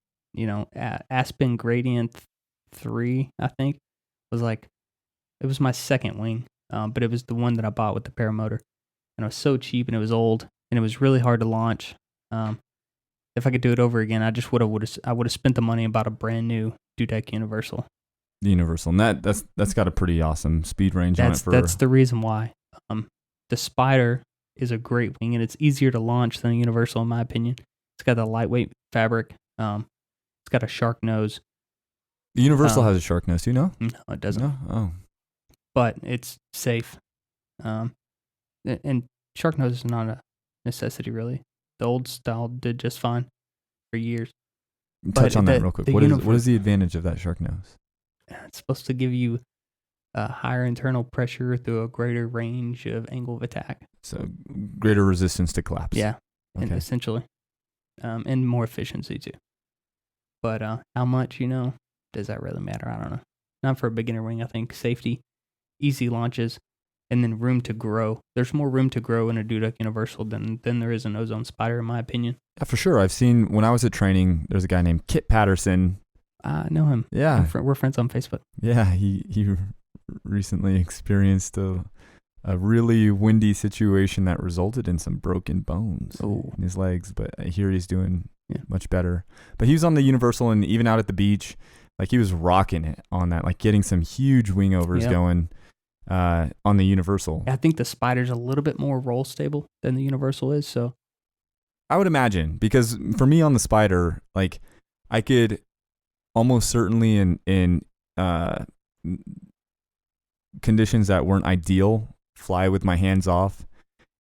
Aspen Gradient 3, I think. It was my second wing. But it was the one that I bought with the paramotor, and it was so cheap, and it was old, and it was really hard to launch. If I could do it over again, I just would have spent the money and bought a brand new Dudek Universal. The Universal, and that's got a pretty awesome speed range on it. That's the reason why. The Spider is a great wing, and it's easier to launch than a Universal in my opinion. It's got the lightweight fabric. It's got a shark nose. The Universal has a shark nose. Do you know? No, it doesn't. No? Oh. But it's safe. And shark nose is not a necessity, really. The old style did just fine for years. Touch on that real quick. What is the advantage of that shark nose? It's supposed to give you a higher internal pressure through a greater range of angle of attack. So greater resistance to collapse. Yeah, okay. And essentially. And more efficiency, too. But how much, does that really matter? I don't know. Not for a beginner wing, I think. Safety. Easy launches, and then room to grow. There's more room to grow in a Dudek Universal than there is an Ozone Spider, in my opinion. Yeah, for sure. I've seen, when I was at training, there's a guy named Kit Patterson. I know him. Yeah. We're friends on Facebook. Yeah, he recently experienced a a really windy situation that resulted in some broken bones Oh. in his legs. But I hear he's doing Yeah. much better. But he was on the Universal, and even out at the beach, like he was rocking it on that, like getting some huge wing overs going on the Universal. I think the Spider's a little bit more roll stable than the Universal is. So I would imagine, because for me on the Spider, like I could almost certainly in conditions that weren't ideal fly with my hands off,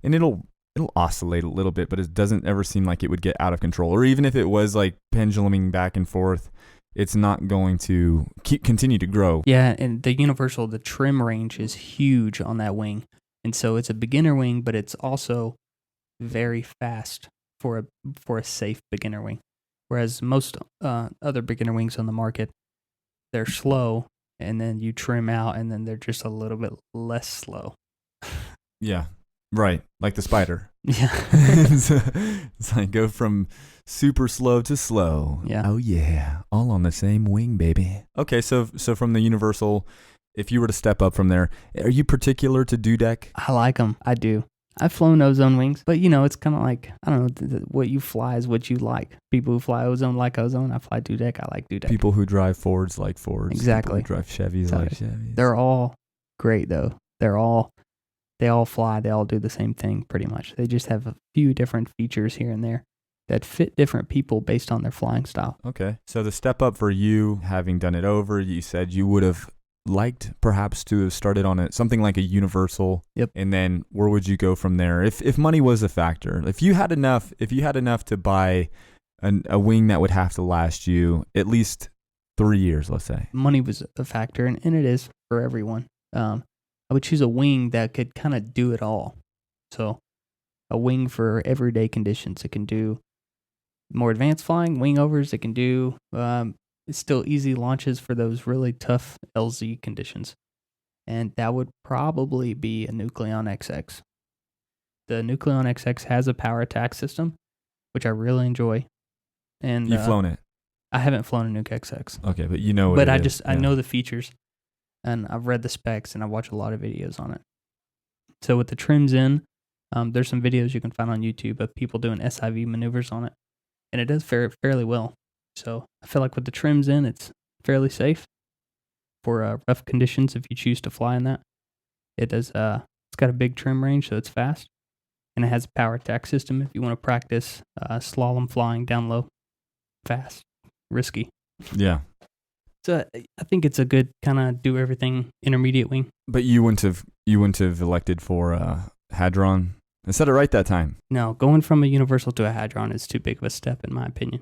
and it'll oscillate a little bit, but it doesn't ever seem like it would get out of control. Or even if it was like penduluming back and forth, it's not going to continue to grow. yeah, and the Universal, the trim range is huge on that wing, and so it's a beginner wing, but it's also very fast for a safe beginner wing. Whereas most other beginner wings on the market, they're slow, and then you trim out, and then they're just a little bit less slow. Yeah, right. Like the Spider. Yeah. It's like go from super slow to slow. Yeah. Oh yeah, all on the same wing, baby. Okay, so from the Universal, if you were to step up from there, are you particular to Dudek? I like them. I do. I've flown Ozone wings, but it's kind of like, I don't know, what you fly is what you like. People who fly Ozone like Ozone. I fly Dudek. I like Dudek. People who drive Fords like Fords. Exactly. People who drive Chevys like Chevys. They're all great though. They all fly. They all do the same thing pretty much. They just have a few different features here and there that fit different people based on their flying style. Okay. So the step up for you, having done it over, you said you would have liked perhaps to have started on something like a Universal. Yep. And then where would you go from there? If money was a factor, if you had enough to buy a wing that would have to last you at least 3 years, let's say. Money was a factor, and it is for everyone. I would choose a wing that could kind of do it all. So a wing for everyday conditions. It can do more advanced flying, wing overs. It can do it's still easy launches for those really tough LZ conditions. And that would probably be a Nucleon XX. The Nucleon XX has a power attack system, which I really enjoy. And You've flown it? I haven't flown a Nuke XX. Okay, but you know what But it is. I know the features, and I've read the specs, and I watch a lot of videos on it. So with the trims in, there's some videos you can find on YouTube of people doing SIV maneuvers on it, and it does fairly well. So I feel like with the trims in, it's fairly safe for rough conditions if you choose to fly in that. It does. It's got a big trim range, so it's fast, and it has a power attack system if you want to practice slalom flying down low, fast, risky. Yeah. So I think it's a good kind of do everything intermediate wing. But you wouldn't have elected for Hadron. I said it right that time. No, going from a Universal to a Hadron is too big of a step in my opinion.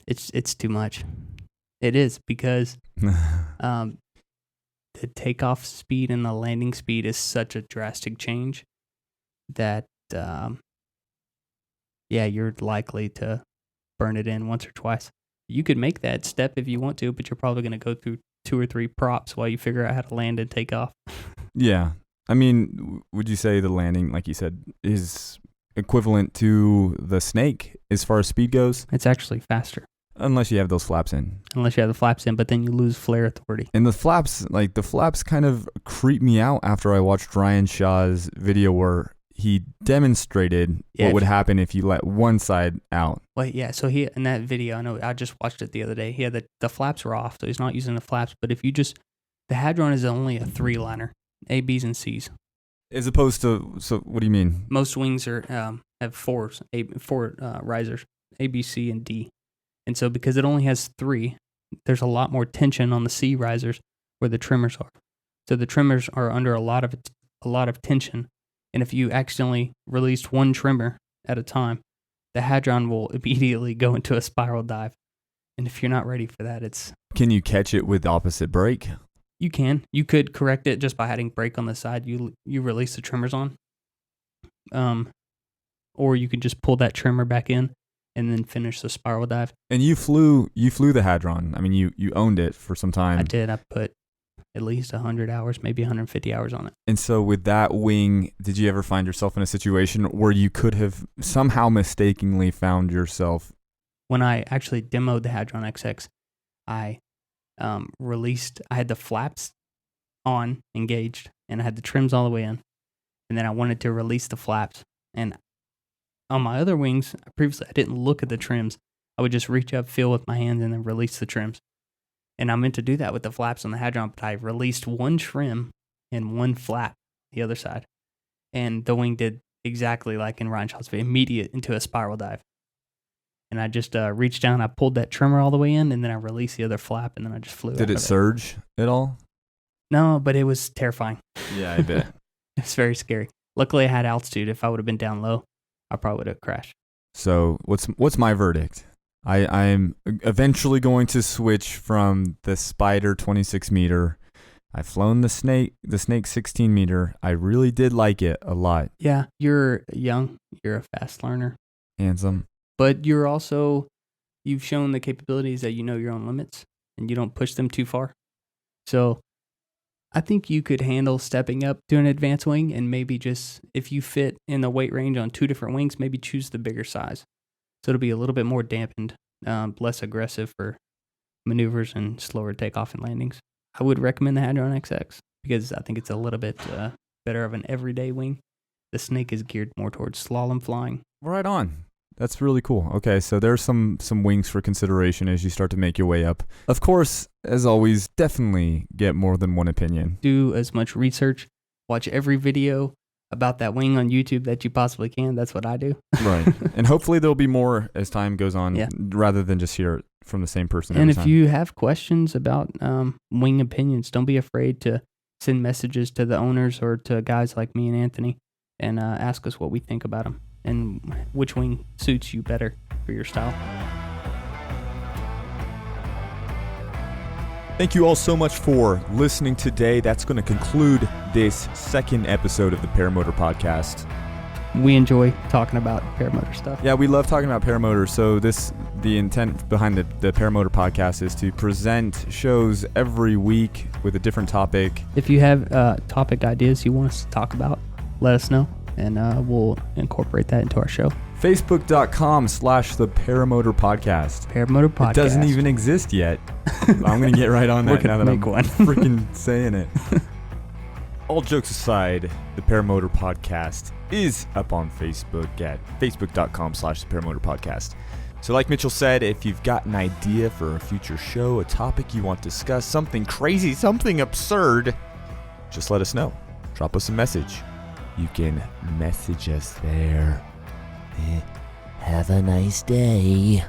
It's too much. It is, because the takeoff speed and the landing speed is such a drastic change that you're likely to burn it in once or twice. You could make that step if you want to, but you're probably going to go through 2 or 3 props while you figure out how to land and take off. Yeah. I mean, would you say the landing, like you said, is equivalent to the Snake as far as speed goes? It's actually faster. Unless you have those flaps in. Unless you have the flaps in, but then you lose flare authority. And the flaps kind of creep me out after I watched Ryan Shaw's video where he demonstrated what would happen if you let one side out. Well, yeah, so he, in that video, I know I just watched it the other day, he had the flaps were off, so he's not using the flaps, but if you just, the Hadron is only a 3-liner, A, B's, and C's. As opposed to, so what do you mean? Most wings are have four risers, A, B, C, and D. And so because it only has 3, there's a lot more tension on the C risers where the trimmers are. So the trimmers are under a lot of tension. And if you accidentally released one trimmer at a time, the Hadron will immediately go into a spiral dive. And if you're not ready for that, it's... Can you catch it with opposite brake? You can. You could correct it just by having brake on the side you release the trimmers on. Or you could just pull that trimmer back in and then finish the spiral dive. And you flew the Hadron. I mean, you owned it for some time. I did. I put at least 100 hours, maybe 150 hours on it. And so with that wing, did you ever find yourself in a situation where you could have somehow mistakenly found yourself? When I actually demoed the Hadron XX, I had the flaps on, engaged, and I had the trims all the way in. And then I wanted to release the flaps. And on my other wings, previously I didn't look at the trims. I would just reach up, feel with my hands, and then release the trims. And I meant to do that with the flaps on the Hadron, but I released one trim and one flap the other side. And the wing did exactly like in Ryan Shaw's video, immediate into a spiral dive. And I just reached down, I pulled that trimmer all the way in, and then I released the other flap, and then I just flew. Did it surge at all? No, but it was terrifying. Yeah, I bet. It's very scary. Luckily, I had altitude. If I would have been down low, I probably would have crashed. So what's my verdict? I'm eventually going to switch from the Spider 26 meter. I've flown the Snake 16 meter. I really did like it a lot. Yeah, you're young. You're a fast learner. Handsome. But you've shown the capabilities that you know your own limits and you don't push them too far. So I think you could handle stepping up to an advanced wing, and maybe just, if you fit in the weight range on 2 different wings, maybe choose the bigger size. So it'll be a little bit more dampened, less aggressive for maneuvers and slower takeoff and landings. I would recommend the Hadron XX because I think it's a little bit better of an everyday wing. The Snake is geared more towards slalom flying. Right on. That's really cool. Okay, so there's some wings for consideration as you start to make your way up. Of course, as always, definitely get more than one opinion. Do as much research. Watch every video about that wing on YouTube that you possibly can. That's what I do. Right. And hopefully there'll be more as time goes on, rather than just hear it from the same person and every if time. you have questions about wing opinions, don't be afraid to send messages to the owners or to guys like me and Anthony and ask us what we think about them and which wing suits you better for your style. Thank you all so much for listening today. That's going to conclude this second episode of the Paramotor Podcast. We enjoy talking about paramotor stuff. Yeah, we love talking about paramotors. So the intent behind the Paramotor Podcast is to present shows every week with a different topic. If you have topic ideas you want us to talk about, let us know, and we'll incorporate that into our show. Facebook.com/the Paramotor Podcast. Paramotor Podcast. It doesn't even exist yet. I'm going to get right on that now that I'm freaking saying it. All jokes aside, the Paramotor Podcast is up on Facebook at facebook.com/the Paramotor Podcast. So like Mitchell said, if you've got an idea for a future show, a topic you want to discuss, something crazy, something absurd, just let us know. Drop us a message. You can message us there. Have a nice day.